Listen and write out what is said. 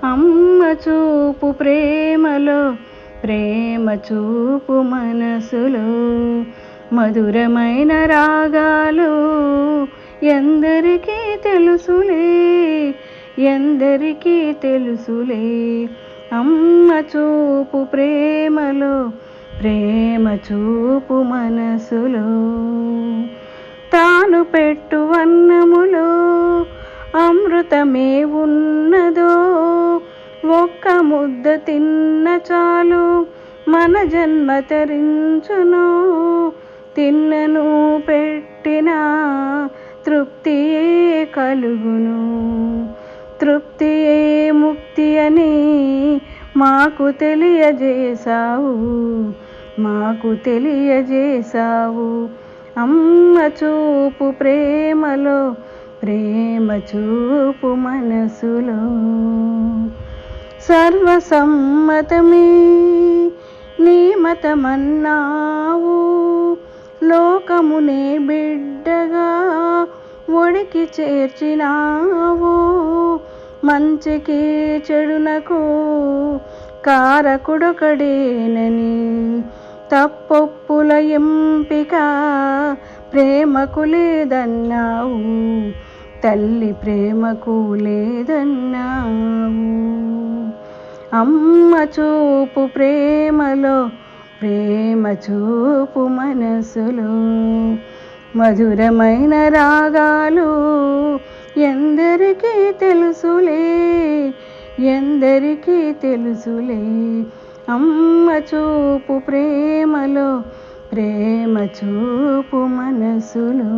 అమ్మ చూపు ప్రేమలో, ప్రేమ చూపు మనసులో, మధురమైన రాగాలు ఎందరికీ తెలుసులే, ఎందరికీ తెలుసులే. అమ్మ చూపు ప్రేమలో, ప్రేమ చూపు మనసులో, తాను పెట్టు అన్నములో అమృతమే ఉన్నదో, ఒక్క ముద్ద తిన్న చాలు మన జన్మ తరించును. తిన్నను పెట్టిన తృప్తియే కలుగును, తృప్తియే ముక్తి అని మాకు తెలియజేశావు, మాకు తెలియజేశావు. అమ్మ చూపు ప్రేమలో, ప్రేమ చూపు మనసులో, సర్వసమ్మతమే నీ మతమన్నావు, లోకమునే బిడ్డగా ఒడికి చేర్చినావు. మంచికి చెడునకు కారకుడొకడేనని, తప్పొప్పుల ఎంపిక ప్రేమకు లేదన్నావు, తల్లి ప్రేమకు లేదన్నావు. అమ్మ చూపు ప్రేమలో, ప్రేమ చూపు మనసులో, మధురమైన రాగాలు ఎందరికీ తెలుసులే, ఎందరికీ తెలుసులే. అమ్మ చూపు ప్రేమలో, ప్రేమ చూపు మనసులో.